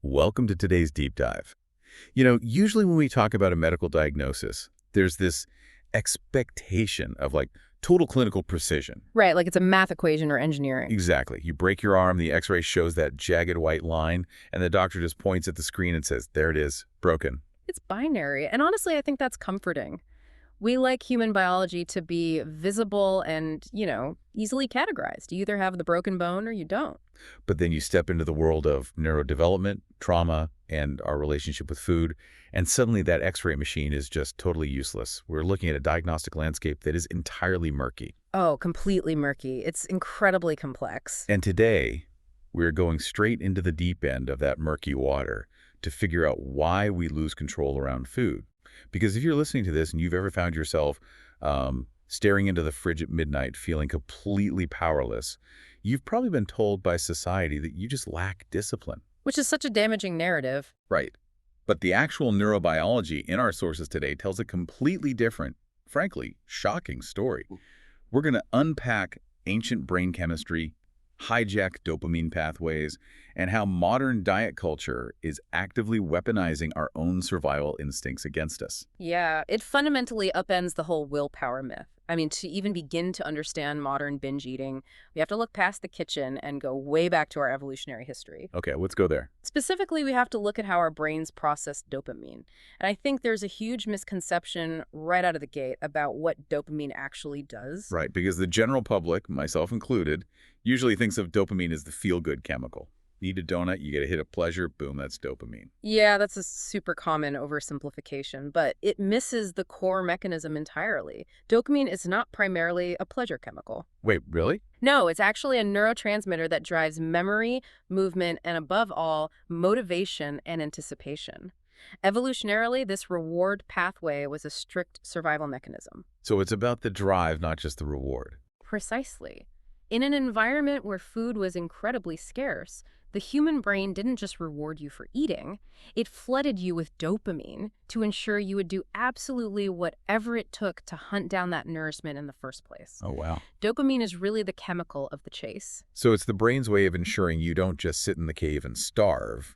Welcome to today's deep dive. Usually when we talk about a medical diagnosis, there's this expectation of total clinical precision. Right, like it's a math equation or engineering. Exactly. You break your arm, the x-ray shows that jagged white line, and the doctor just points at the screen and says, there it is, broken. It's binary. And honestly, I think that's comforting. We like human biology to be visible and, easily categorized. You either have the broken bone or you don't. But then you step into the world of neurodevelopment, trauma, and our relationship with food, and suddenly that x-ray machine is just totally useless. We're looking at a diagnostic landscape that is entirely murky. Oh, completely murky. It's incredibly complex. And today, we're going straight into the deep end of that murky water to figure out why we lose control around food. Because if you're listening to this and you've ever found yourself staring into the fridge at midnight feeling completely powerless, you've probably been told by society that you just lack discipline. Which is such a damaging narrative. Right. But the actual neurobiology in our sources today tells a completely different, frankly, shocking story. We're going to unpack ancient brain chemistry, hijack dopamine pathways, and how modern diet culture is actively weaponizing our own survival instincts against us. Yeah, it fundamentally upends the whole willpower myth. I mean, to even begin to understand modern binge eating, we have to look past the kitchen and go way back to our evolutionary history. Okay, let's go there. Specifically, we have to look at how our brains process dopamine. And I think there's a huge misconception right out of the gate about what dopamine actually does. Right, because the general public, myself included, usually thinks of dopamine as the feel-good chemical. Eat a donut, you get a hit of pleasure, boom, that's dopamine. Yeah, that's a super common oversimplification, but it misses the core mechanism entirely. Dopamine is not primarily a pleasure chemical. Wait, really? No, it's actually a neurotransmitter that drives memory, movement, and above all, motivation and anticipation. Evolutionarily, this reward pathway was a strict survival mechanism. So it's about the drive, not just the reward. Precisely. In an environment where food was incredibly scarce, the human brain didn't just reward you for eating, it flooded you with dopamine to ensure you would do absolutely whatever it took to hunt down that nourishment in the first place. Oh, wow. Dopamine is really the chemical of the chase. So it's the brain's way of ensuring you don't just sit in the cave and starve.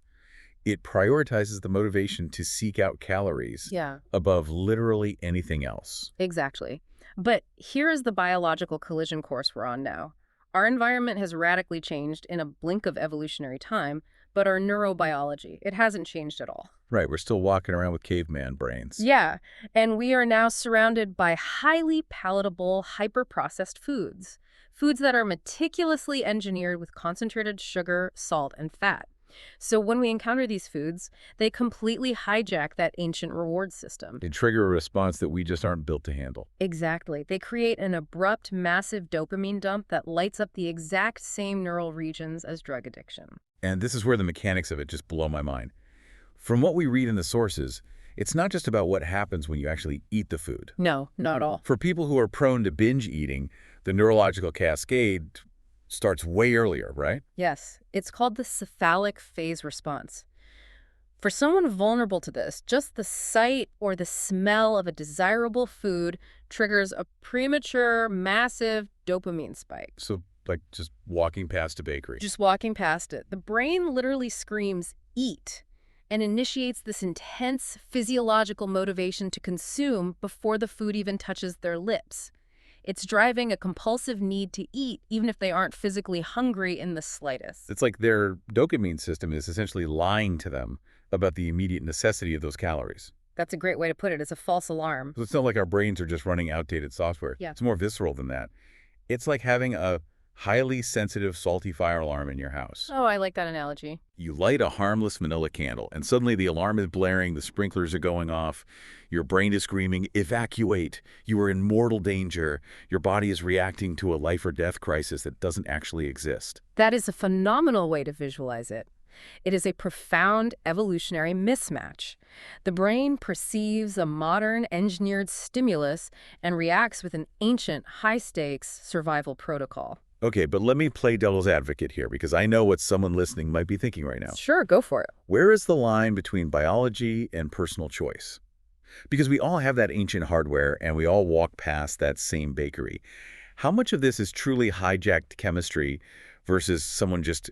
It prioritizes the motivation to seek out calories above literally anything else. Exactly. But here is the biological collision course we're on now. Our environment has radically changed in a blink of evolutionary time, but our neurobiology, it hasn't changed at all. Right, we're still walking around with caveman brains. Yeah, and we are now surrounded by highly palatable, hyper-processed foods. Foods that are meticulously engineered with concentrated sugar, salt, and fat. So when we encounter these foods, they completely hijack that ancient reward system. They trigger a response that we just aren't built to handle. Exactly. They create an abrupt, massive dopamine dump that lights up the exact same neural regions as drug addiction. And this is where the mechanics of it just blow my mind. From what we read in the sources, it's not just about what happens when you actually eat the food. No, not at all. For people who are prone to binge eating, the neurological cascade starts way earlier, right? Yes, it's called the cephalic phase response. For someone vulnerable to this, just the sight or the smell of a desirable food triggers a premature, massive dopamine spike. So, just walking past a bakery. Just walking past it. The brain literally screams, eat, and initiates this intense physiological motivation to consume before the food even touches their lips. It's driving a compulsive need to eat, even if they aren't physically hungry in the slightest. It's like their dopamine system is essentially lying to them about the immediate necessity of those calories. That's a great way to put it. It's a false alarm. So it's not like our brains are just running outdated software. Yeah. It's more visceral than that. It's like having a highly sensitive, salty fire alarm in your house. Oh, I like that analogy. You light a harmless manila candle, and suddenly the alarm is blaring, the sprinklers are going off, your brain is screaming, evacuate, you are in mortal danger, your body is reacting to a life or death crisis that doesn't actually exist. That is a phenomenal way to visualize it. It is a profound evolutionary mismatch. The brain perceives a modern engineered stimulus and reacts with an ancient, high-stakes survival protocol. Okay, but let me play devil's advocate here, because I know what someone listening might be thinking right now. Sure, go for it. Where is the line between biology and personal choice? Because we all have that ancient hardware, and we all walk past that same bakery. How much of this is truly hijacked chemistry versus someone just,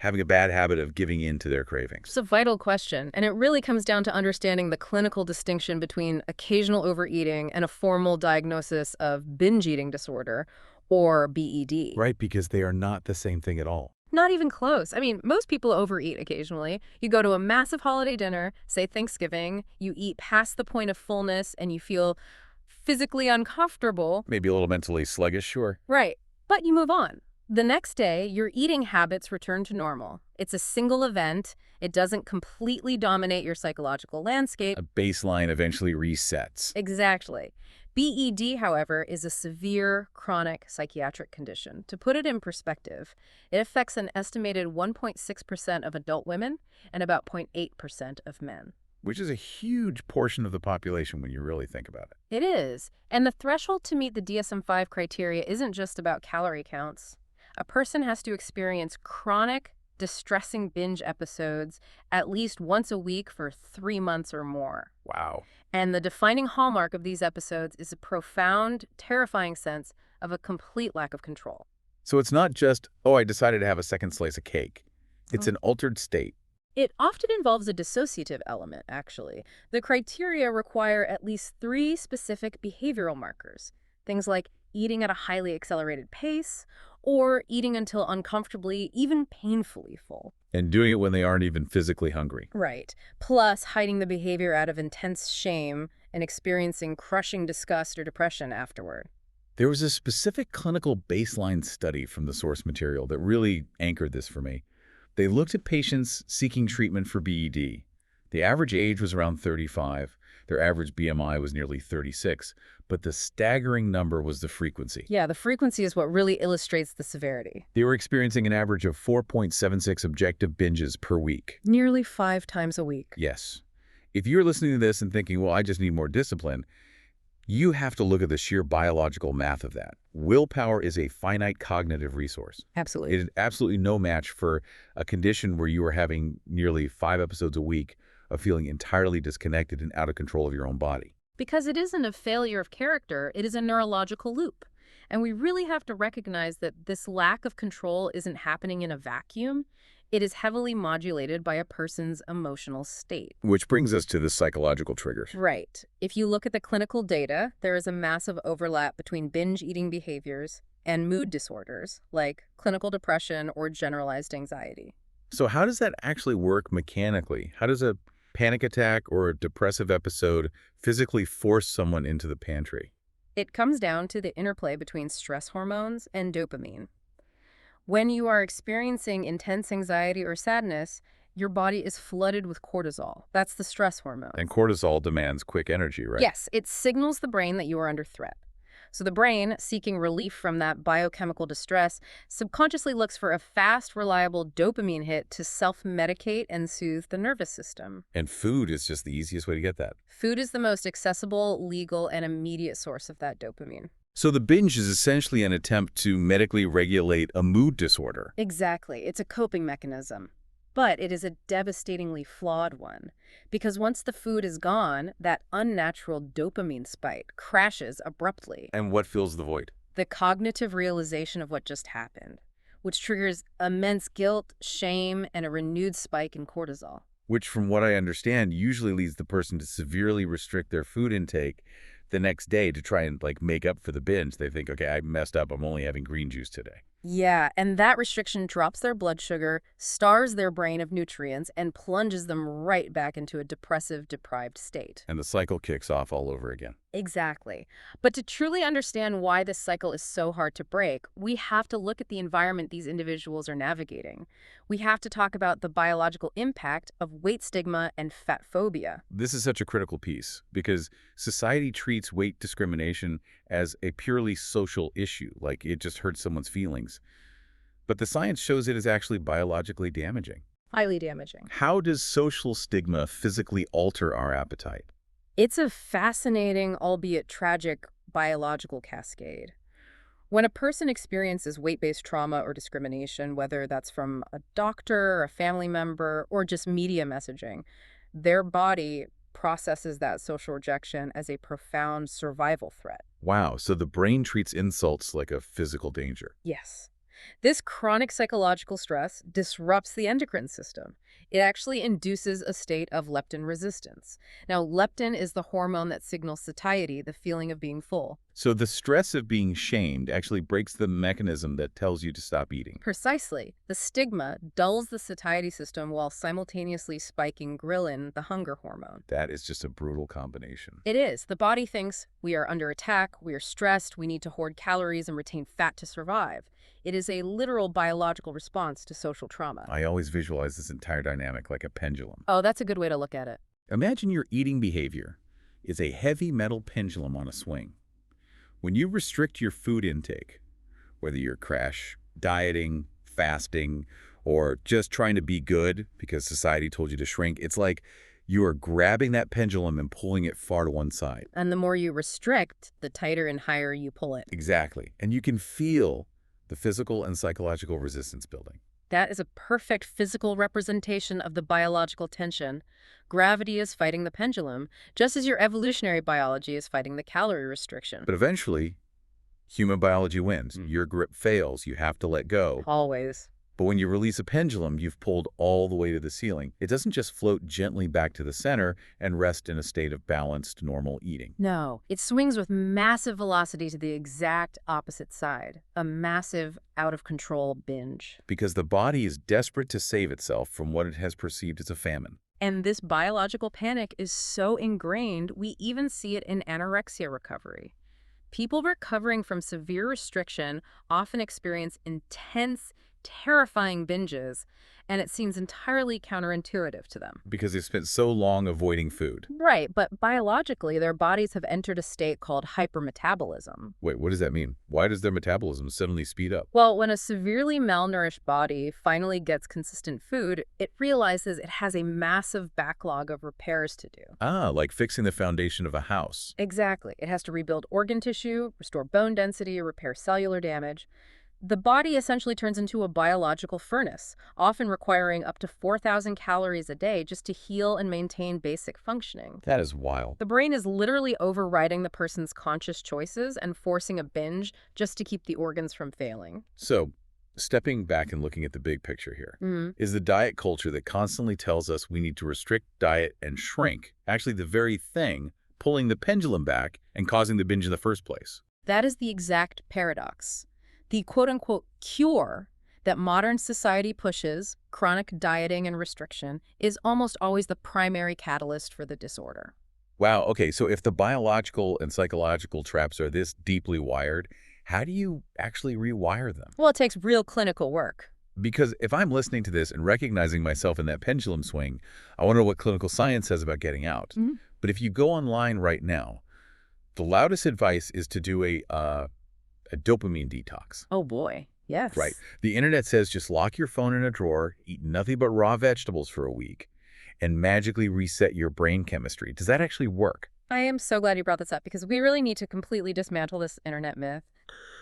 having a bad habit of giving in to their cravings? It's a vital question, and it really comes down to understanding the clinical distinction between occasional overeating and a formal diagnosis of binge eating disorder, or BED. Right, because they are not the same thing at all. Not even close. I mean, most people overeat occasionally. You go to a massive holiday dinner, say Thanksgiving, you eat past the point of fullness and you feel physically uncomfortable. Maybe a little mentally sluggish, sure. Right. But you move on. The next day, your eating habits return to normal. It's a single event. It doesn't completely dominate your psychological landscape. A baseline eventually resets. Exactly. BED, however, is a severe chronic psychiatric condition. To put it in perspective, it affects an estimated 1.6% of adult women and about 0.8% of men. Which is a huge portion of the population when you really think about it. It is. And the threshold to meet the DSM-5 criteria isn't just about calorie counts. A person has to experience chronic, distressing binge episodes at least once a week for 3 months or more. Wow. And the defining hallmark of these episodes is a profound, terrifying sense of a complete lack of control. So it's not just, oh, I decided to have a second slice of cake. It's an altered state. It often involves a dissociative element, actually. The criteria require at least 3 specific behavioral markers. Things like eating at a highly accelerated pace, or eating until uncomfortably, even painfully full. And doing it when they aren't even physically hungry. Right. Plus, hiding the behavior out of intense shame and experiencing crushing disgust or depression afterward. There was a specific clinical baseline study from the source material that really anchored this for me. They looked at patients seeking treatment for BED. The average age was around 35. Their average BMI was nearly 36. But the staggering number was the frequency. Yeah, the frequency is what really illustrates the severity. They were experiencing an average of 4.76 objective binges per week. Nearly 5 times a week. Yes. If you're listening to this and thinking, well, I just need more discipline, you have to look at the sheer biological math of that. Willpower is a finite cognitive resource. Absolutely. It is absolutely no match for a condition where you are having nearly 5 episodes a week of feeling entirely disconnected and out of control of your own body. Because it isn't a failure of character, it is a neurological loop. And we really have to recognize that this lack of control isn't happening in a vacuum. It is heavily modulated by a person's emotional state. Which brings us to the psychological triggers. Right. If you look at the clinical data, there is a massive overlap between binge eating behaviors and mood disorders, like clinical depression or generalized anxiety. So how does that actually work mechanically? How does a panic attack or a depressive episode physically force someone into the pantry? It comes down to the interplay between stress hormones and dopamine. When you are experiencing intense anxiety or sadness, your body is flooded with cortisol. That's the stress hormone. And cortisol demands quick energy, right? Yes, it signals the brain that you are under threat. So the brain, seeking relief from that biochemical distress, subconsciously looks for a fast, reliable dopamine hit to self-medicate and soothe the nervous system. And food is just the easiest way to get that. Food is the most accessible, legal, and immediate source of that dopamine. So the binge is essentially an attempt to medically regulate a mood disorder. Exactly. It's a coping mechanism. But it is a devastatingly flawed one, because once the food is gone, that unnatural dopamine spike crashes abruptly. And what fills the void? The cognitive realization of what just happened, which triggers immense guilt, shame, and a renewed spike in cortisol. Which, from what I understand, usually leads the person to severely restrict their food intake the next day to try and make up for the binge. They think, okay, I messed up. I'm only having green juice today. Yeah, and that restriction drops their blood sugar, starves their brain of nutrients, and plunges them right back into a depressive, deprived state. And the cycle kicks off all over again. Exactly. But to truly understand why this cycle is so hard to break, we have to look at the environment these individuals are navigating. We have to talk about the biological impact of weight stigma and fat phobia. This is such a critical piece because society treats weight discrimination as a purely social issue, like it just hurts someone's feelings. But the science shows it is actually biologically damaging. Highly damaging. How does social stigma physically alter our appetite? It's a fascinating, albeit tragic, biological cascade. When a person experiences weight-based trauma or discrimination, whether that's from a doctor, a family member, or just media messaging, their body processes that social rejection as a profound survival threat. Wow, so the brain treats insults like a physical danger. Yes. This chronic psychological stress disrupts the endocrine system. It actually induces a state of leptin resistance. Now, leptin is the hormone that signals satiety, the feeling of being full. So the stress of being shamed actually breaks the mechanism that tells you to stop eating. Precisely. The stigma dulls the satiety system while simultaneously spiking ghrelin, the hunger hormone. That is just a brutal combination. It is. The body thinks we are under attack, we are stressed, we need to hoard calories and retain fat to survive. It is a literal biological response to social trauma. I always visualize this entire dynamic like a pendulum. Oh, that's a good way to look at it. Imagine your eating behavior is a heavy metal pendulum on a swing. When you restrict your food intake, whether you're crash dieting, fasting, or just trying to be good because society told you to shrink, it's like you are grabbing that pendulum and pulling it far to one side. And the more you restrict, the tighter and higher you pull it. Exactly. And you can feel the physical and psychological resistance building. That is a perfect physical representation of the biological tension. Gravity is fighting the pendulum, just as your evolutionary biology is fighting the calorie restriction. But eventually, human biology wins. Your grip fails. You have to let go. Always. But when you release a pendulum, you've pulled all the way to the ceiling. It doesn't just float gently back to the center and rest in a state of balanced, normal eating. No, it swings with massive velocity to the exact opposite side. A massive, out-of-control binge. Because the body is desperate to save itself from what it has perceived as a famine. And this biological panic is so ingrained, we even see it in anorexia recovery. People recovering from severe restriction often experience intense, terrifying binges, and it seems entirely counterintuitive to them. Because they've spent so long avoiding food. Right, but biologically, their bodies have entered a state called hypermetabolism. Wait, what does that mean? Why does their metabolism suddenly speed up? Well, when a severely malnourished body finally gets consistent food, it realizes it has a massive backlog of repairs to do. Ah, like fixing the foundation of a house. Exactly. It has to rebuild organ tissue, restore bone density, repair cellular damage. The body essentially turns into a biological furnace, often requiring up to 4,000 calories a day just to heal and maintain basic functioning. That is wild. The brain is literally overriding the person's conscious choices and forcing a binge just to keep the organs from failing. So, stepping back and looking at the big picture here, is the diet culture that constantly tells us we need to restrict, diet, and shrink actually the very thing pulling the pendulum back and causing the binge in the first place? That is the exact paradox. The quote-unquote cure that modern society pushes, chronic dieting and restriction, is almost always the primary catalyst for the disorder. Wow, okay, so if the biological and psychological traps are this deeply wired, how do you actually rewire them? Well, it takes real clinical work. Because if I'm listening to this and recognizing myself in that pendulum swing, I want to know what clinical science says about getting out. But if you go online right now, the loudest advice is to do a dopamine detox. Oh boy, yes. Right. The internet says just lock your phone in a drawer, eat nothing but raw vegetables for a week, and magically reset your brain chemistry. Does that actually work? I am so glad you brought this up because we really need to completely dismantle this internet myth.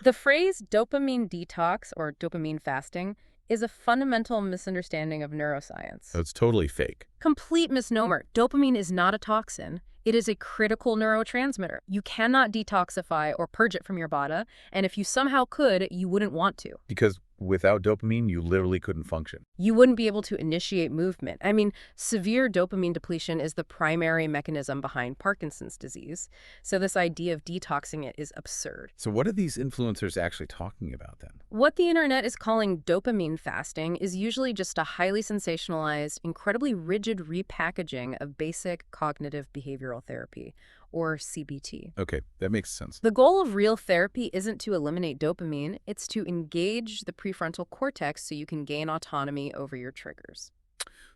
The phrase dopamine detox or dopamine fasting is a fundamental misunderstanding of neuroscience. So it's totally fake. Complete misnomer. Dopamine is not a toxin. It is a critical neurotransmitter. You cannot detoxify or purge it from your body, and if you somehow could, you wouldn't want to. Because without dopamine, you literally couldn't function. You wouldn't be able to initiate movement. I mean, severe dopamine depletion is the primary mechanism behind Parkinson's disease, so this idea of detoxing it is absurd. So what are these influencers actually talking about then? What the internet is calling dopamine fasting is usually just a highly sensationalized, incredibly rigid repackaging of basic cognitive behavioral therapy, or CBT. Okay, that makes sense. The goal of real therapy isn't to eliminate dopamine, it's to engage the prefrontal cortex so you can gain autonomy over your triggers.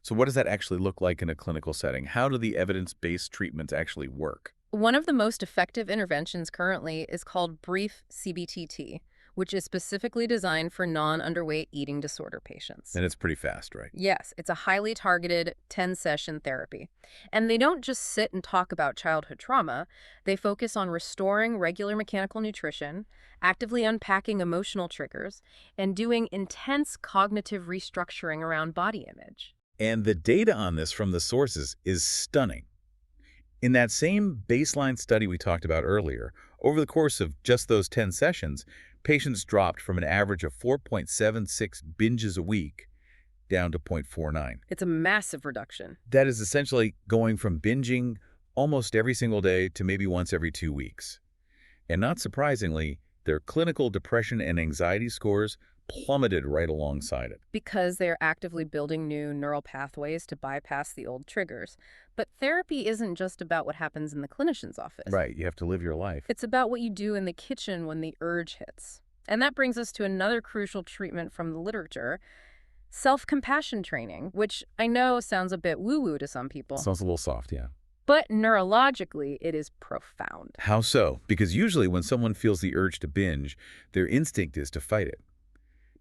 So what does that actually look like in a clinical setting? How do the evidence-based treatments actually work? One of the most effective interventions currently is called brief CBTT, which is specifically designed for non-underweight eating disorder patients. And it's pretty fast, right? Yes, it's a highly targeted 10-session therapy. And they don't just sit and talk about childhood trauma. They focus on restoring regular mechanical nutrition, actively unpacking emotional triggers, and doing intense cognitive restructuring around body image. And the data on this from the sources is stunning. In that same baseline study we talked about earlier, over the course of just those 10 sessions, Patients dropped from an average of 4.76 binges a week down to 0.49. It's a massive reduction. That is essentially going from binging almost every single day to maybe once every 2 weeks. And not surprisingly, their clinical depression and anxiety scores plummeted right alongside it. Because they are actively building new neural pathways to bypass the old triggers. But therapy isn't just about what happens in the clinician's office. Right, you have to live your life. It's about what you do in the kitchen when the urge hits. And that brings us to another crucial treatment from the literature, self-compassion training, which I know sounds a bit woo-woo to some people. Sounds a little soft, yeah. But neurologically, it is profound. How so? Because usually when someone feels the urge to binge, their instinct is to fight it,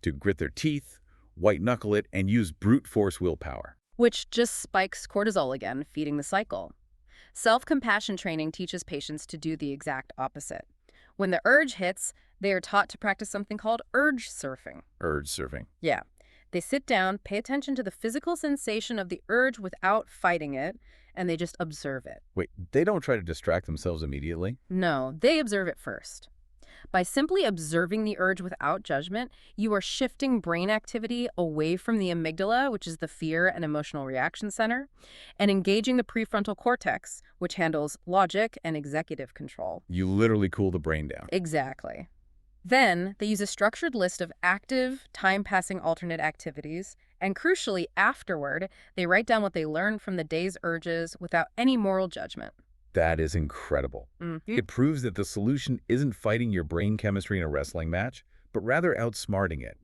to grit their teeth, white-knuckle it, and use brute force willpower. Which just spikes cortisol again, feeding the cycle. Self-compassion training teaches patients to do the exact opposite. When the urge hits, they are taught to practice something called urge surfing. Urge surfing. Yeah. They sit down, pay attention to the physical sensation of the urge without fighting it, and they just observe it. Wait, they don't try to distract themselves immediately? No, they observe it first. By simply observing the urge without judgment, you are shifting brain activity away from the amygdala, which is the fear and emotional reaction center, and engaging the prefrontal cortex, which handles logic and executive control. You literally cool the brain down. Exactly. Then, they use a structured list of active, time-passing alternate activities, and crucially, afterward, they write down what they learned from the day's urges without any moral judgment. That is incredible. It proves that the solution isn't fighting your brain chemistry in a wrestling match, but rather outsmarting it.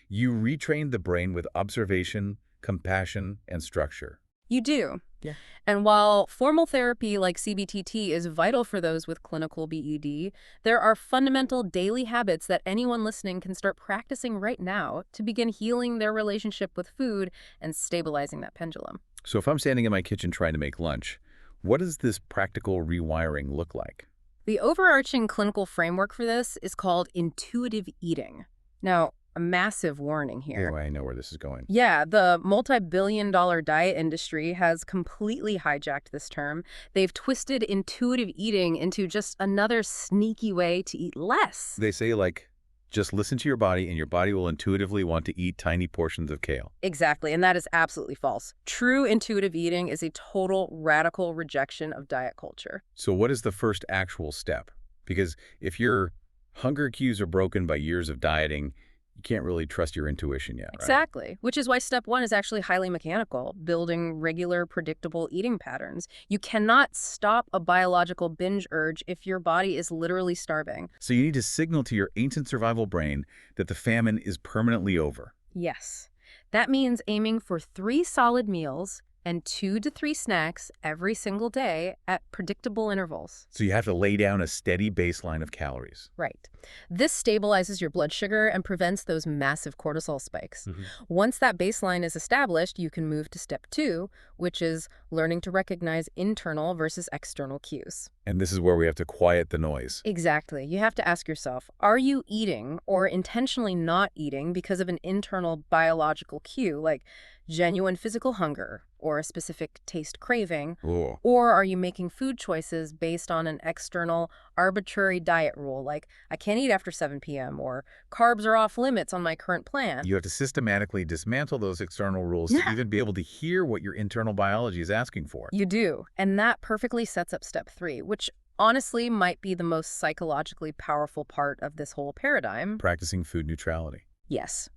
You retrain the brain with observation, compassion, and structure. You do. Yeah. And while formal therapy like CBTT is vital for those with clinical BED, there are fundamental daily habits that anyone listening can start practicing right now to begin healing their relationship with food and stabilizing that pendulum. So if I'm standing in my kitchen trying to make lunch, what does this practical rewiring look like? The overarching clinical framework for this is called intuitive eating. Now, a massive warning here. Yeah, I know where this is going. Yeah, the multi-billion-dollar diet industry has completely hijacked this term. They've twisted intuitive eating into just another sneaky way to eat less. They say, like, just listen to your body and your body will intuitively want to eat tiny portions of kale. Exactly, and that is absolutely false. True intuitive eating is a total radical rejection of diet culture. So what is the first actual step? Because if your hunger cues are broken by years of dieting, you can't really trust your intuition yet, right? Exactly, which is why step one is actually highly mechanical, building regular, predictable eating patterns. You cannot stop a biological binge urge if your body is literally starving. So you need to signal to your ancient survival brain that the famine is permanently over. Yes. That means aiming for 3 solid meals and 2 to 3 snacks every single day at predictable intervals. So you have to lay down a steady baseline of calories. Right. This stabilizes your blood sugar and prevents those massive cortisol spikes. Once that baseline is established, you can move to step 2, which is learning to recognize internal versus external cues. And this is where we have to quiet the noise. Exactly. You have to ask yourself, are you eating or intentionally not eating because of an internal biological cue, like genuine physical hunger or a specific taste craving? Ooh. Or are you making food choices based on an external arbitrary diet rule, like I can't eat after 7 p.m. or carbs are off limits on my current plan? You have to systematically dismantle those external rules to even be able to hear what your internal biology is asking for. You do. And that perfectly sets up step 3, which honestly might be the most psychologically powerful part of this whole paradigm. Practicing food neutrality. Yes.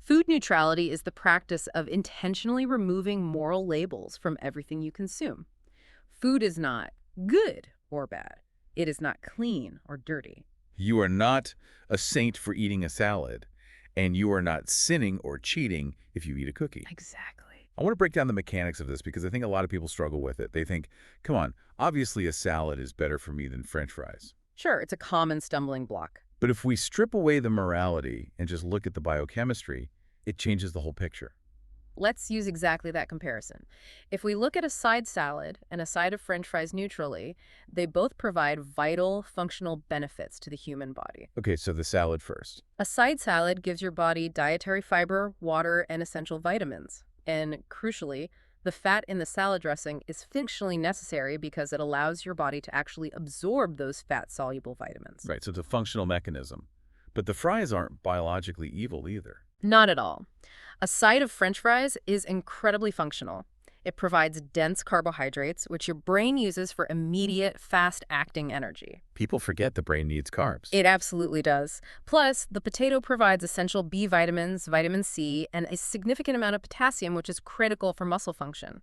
Food neutrality is the practice of intentionally removing moral labels from everything you consume. Food is not good or bad. It is not clean or dirty. You are not a saint for eating a salad, and you are not sinning or cheating if you eat a cookie. Exactly. I want to break down the mechanics of this because I think a lot of people struggle with it. They think, come on, obviously a salad is better for me than French fries. Sure, it's a common stumbling block. But if we strip away the morality and just look at the biochemistry, it changes the whole picture. Let's use exactly that comparison. If we look at a side salad and a side of French fries neutrally, they both provide vital functional benefits to the human body. Okay, so the salad first. A side salad gives your body dietary fiber, water, and essential vitamins. And crucially, the fat in the salad dressing is functionally necessary because it allows your body to actually absorb those fat-soluble vitamins. Right, so it's a functional mechanism. But the fries aren't biologically evil either. Not at all. A side of French fries is incredibly functional. It provides dense carbohydrates, which your brain uses for immediate, fast-acting energy. People forget the brain needs carbs. It absolutely does. Plus, the potato provides essential B vitamins, vitamin C, and a significant amount of potassium, which is critical for muscle function.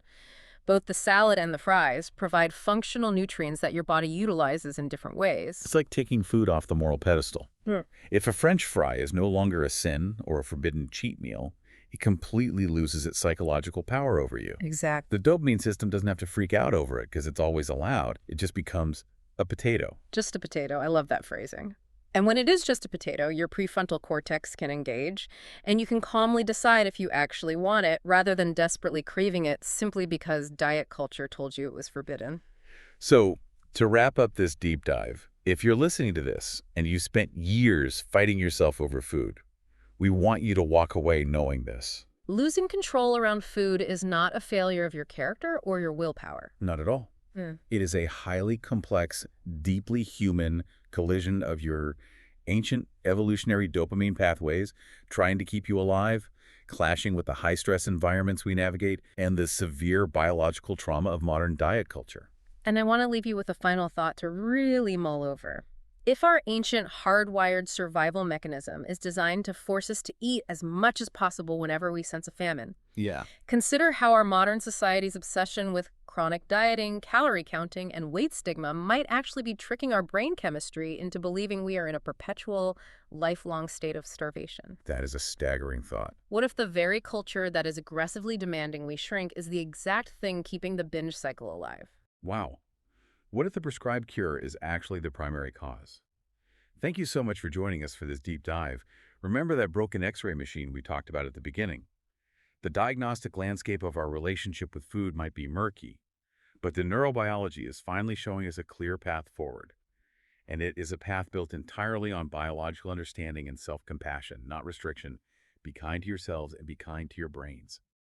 Both the salad and the fries provide functional nutrients that your body utilizes in different ways. It's like taking food off the moral pedestal. Hmm. If a French fry is no longer a sin or a forbidden cheat meal, it completely loses its psychological power over you. Exactly. The dopamine system doesn't have to freak out over it because it's always allowed. It just becomes a potato. Just a potato. I love that phrasing. And when it is just a potato, your prefrontal cortex can engage, and you can calmly decide if you actually want it rather than desperately craving it simply because diet culture told you it was forbidden. So, to wrap up this deep dive, if you're listening to this and you spent years fighting yourself over food, we want you to walk away knowing this. Losing control around food is not a failure of your character or your willpower. Not at all. It is a highly complex, deeply human collision of your ancient evolutionary dopamine pathways trying to keep you alive, clashing with the high-stress environments we navigate, and the severe biological trauma of modern diet culture. And I want to leave you with a final thought to really mull over. If our ancient hardwired survival mechanism is designed to force us to eat as much as possible whenever we sense a famine, Yeah. consider how our modern society's obsession with chronic dieting, calorie counting, and weight stigma might actually be tricking our brain chemistry into believing we are in a perpetual, lifelong state of starvation. That is a staggering thought. What if the very culture that is aggressively demanding we shrink is the exact thing keeping the binge cycle alive? Wow. What if the prescribed cure is actually the primary cause? Thank you so much for joining us for this deep dive. Remember that broken X-ray machine we talked about at the beginning? The diagnostic landscape of our relationship with food might be murky, but the neurobiology is finally showing us a clear path forward. And it is a path built entirely on biological understanding and self-compassion, not restriction. Be kind to yourselves and be kind to your brains.